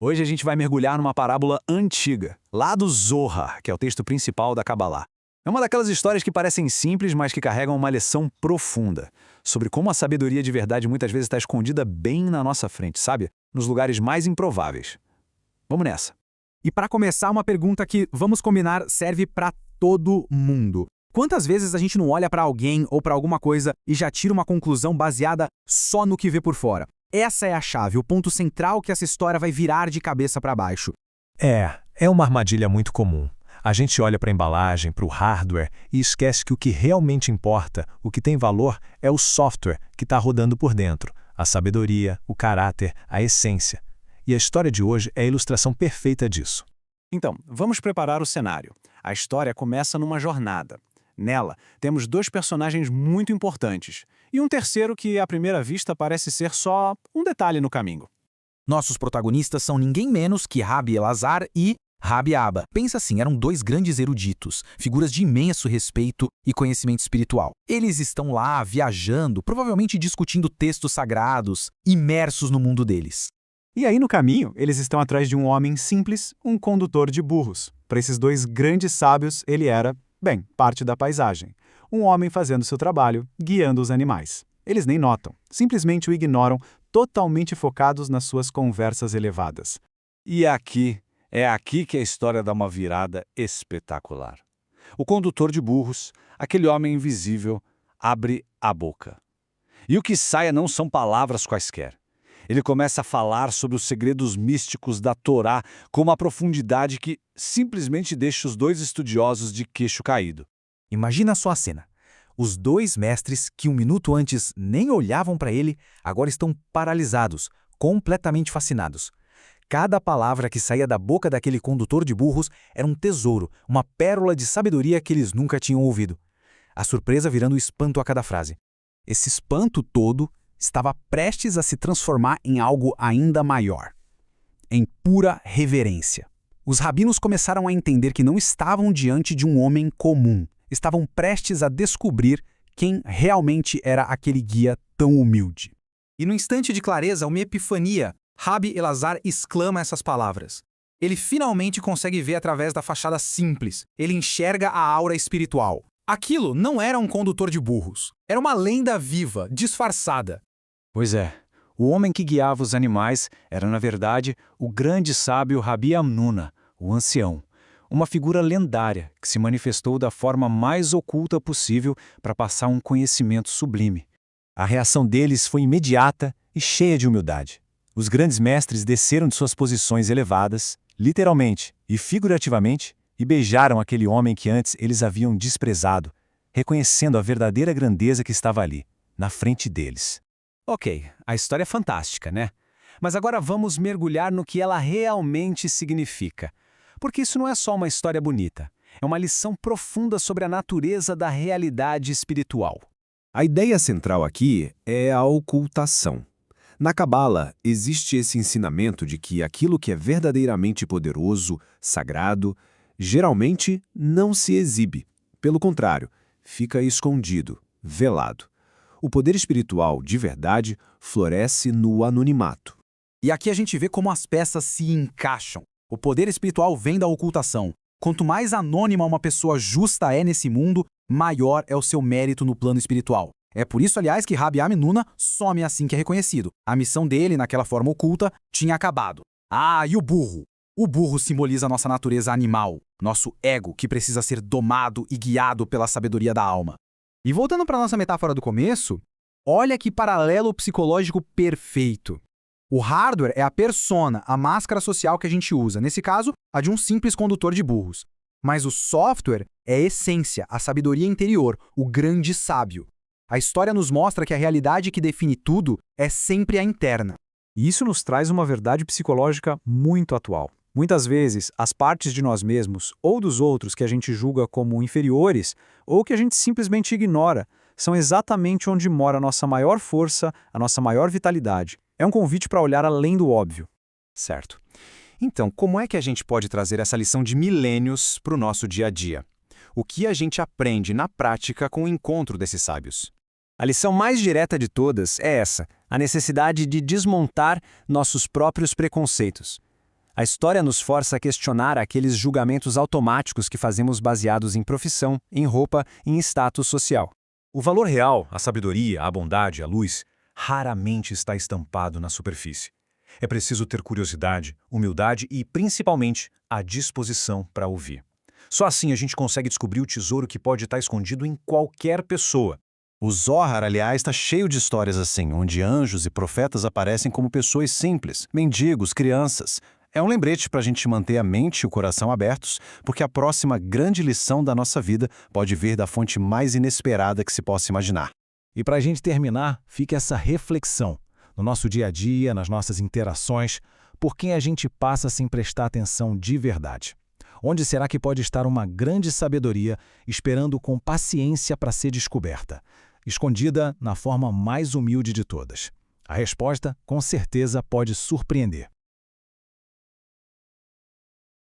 Hoje a gente vai mergulhar numa parábola antiga, lá do Zohar, que é o texto principal da Cabalá. É uma daquelas histórias que parecem simples, mas que carregam uma lição profunda, sobre como a sabedoria de verdade muitas vezes está escondida bem na nossa frente, sabe? Nos lugares mais improváveis. Vamos nessa. E para começar, uma pergunta que, vamos combinar, serve para todo mundo. Quantas vezes a gente não olha para alguém ou para alguma coisa e já tira uma conclusão baseada só no que vê por fora? Essa é a chave, o ponto central que essa história vai virar de cabeça para baixo. É uma armadilha muito comum. A gente olha para a embalagem, para o hardware e esquece que o que realmente importa, o que tem valor, é o software que está rodando por dentro, a sabedoria, o caráter, a essência. E a história de hoje é a ilustração perfeita disso. Então, vamos preparar o cenário. A história começa numa jornada. Nela, temos dois personagens muito importantes e um terceiro que, à primeira vista, parece ser só um detalhe no caminho. Nossos protagonistas são ninguém menos que Rabi Elazar e Rabi Abba. Pensa assim, eram dois grandes eruditos, figuras de imenso respeito e conhecimento espiritual. Eles estão lá, viajando, provavelmente discutindo textos sagrados, imersos no mundo deles. E aí, no caminho, eles estão atrás de um homem simples, um condutor de burros. Para esses dois grandes sábios, ele era, bem, parte da paisagem. Um homem fazendo seu trabalho, guiando os animais. Eles nem notam, simplesmente o ignoram, totalmente focados nas suas conversas elevadas. E é aqui que a história dá uma virada espetacular. O condutor de burros, aquele homem invisível, abre a boca. E o que sai não são palavras quaisquer. Ele começa a falar sobre os segredos místicos da Torá com uma profundidade que simplesmente deixa os dois estudiosos de queixo caído. Imagina só a cena. Os dois mestres que um minuto antes nem olhavam para ele, agora estão paralisados, completamente fascinados. Cada palavra que saía da boca daquele condutor de burros era um tesouro, uma pérola de sabedoria que eles nunca tinham ouvido. A surpresa virando espanto a cada frase. Esse espanto todo estava prestes a se transformar em algo ainda maior. Em pura reverência. Os rabinos começaram a entender que não estavam diante de um homem comum. Estavam prestes a descobrir quem realmente era aquele guia tão humilde. E no instante de clareza, uma epifania, Rabi Elazar exclama essas palavras. Ele finalmente consegue ver através da fachada simples. Ele enxerga a aura espiritual. Aquilo não era um condutor de burros. Era uma lenda viva, disfarçada. Pois é, o homem que guiava os animais era, na verdade, o grande sábio Rabi Amnuna, o ancião. Uma figura lendária que se manifestou da forma mais oculta possível para passar um conhecimento sublime. A reação deles foi imediata e cheia de humildade. Os grandes mestres desceram de suas posições elevadas, literalmente e figurativamente, e beijaram aquele homem que antes eles haviam desprezado, reconhecendo a verdadeira grandeza que estava ali, na frente deles. Ok, a história é fantástica, né? Mas agora vamos mergulhar no que ela realmente significa. Porque isso não é só uma história bonita, é uma lição profunda sobre a natureza da realidade espiritual. A ideia central aqui é a ocultação. Na Cabala, existe esse ensinamento de que aquilo que é verdadeiramente poderoso, sagrado, geralmente não se exibe. Pelo contrário, fica escondido, velado. O poder espiritual, de verdade, floresce no anonimato. E aqui a gente vê como as peças se encaixam. O poder espiritual vem da ocultação. Quanto mais anônima uma pessoa justa é nesse mundo, maior é o seu mérito no plano espiritual. É por isso, aliás, que Rabi Amnuna some assim que é reconhecido. A missão dele, naquela forma oculta, tinha acabado. Ah, e o burro? O burro simboliza a nossa natureza animal, nosso ego que precisa ser domado e guiado pela sabedoria da alma. E voltando para nossa metáfora do começo, olha que paralelo psicológico perfeito. O hardware é a persona, a máscara social que a gente usa, nesse caso, a de um simples condutor de burros. Mas o software é a essência, a sabedoria interior, o grande sábio. A história nos mostra que a realidade que define tudo é sempre a interna. E isso nos traz uma verdade psicológica muito atual. Muitas vezes, as partes de nós mesmos ou dos outros que a gente julga como inferiores ou que a gente simplesmente ignora, são exatamente onde mora a nossa maior força, a nossa maior vitalidade. É um convite para olhar além do óbvio. Certo. Então, como é que a gente pode trazer essa lição de milênios para o nosso dia a dia? O que a gente aprende na prática com o encontro desses sábios? A lição mais direta de todas é essa, a necessidade de desmontar nossos próprios preconceitos. A história nos força a questionar aqueles julgamentos automáticos que fazemos baseados em profissão, em roupa e em status social. O valor real, a sabedoria, a bondade, a luz, raramente está estampado na superfície. É preciso ter curiosidade, humildade e, principalmente, a disposição para ouvir. Só assim a gente consegue descobrir o tesouro que pode estar escondido em qualquer pessoa. O Zohar, aliás, está cheio de histórias assim, onde anjos e profetas aparecem como pessoas simples, mendigos, crianças. É um lembrete para a gente manter a mente e o coração abertos, porque a próxima grande lição da nossa vida pode vir da fonte mais inesperada que se possa imaginar. E para a gente terminar, fica essa reflexão. No nosso dia a dia, nas nossas interações, por quem a gente passa sem prestar atenção de verdade? Onde será que pode estar uma grande sabedoria esperando com paciência para ser descoberta, escondida na forma mais humilde de todas? A resposta, com certeza, pode surpreender.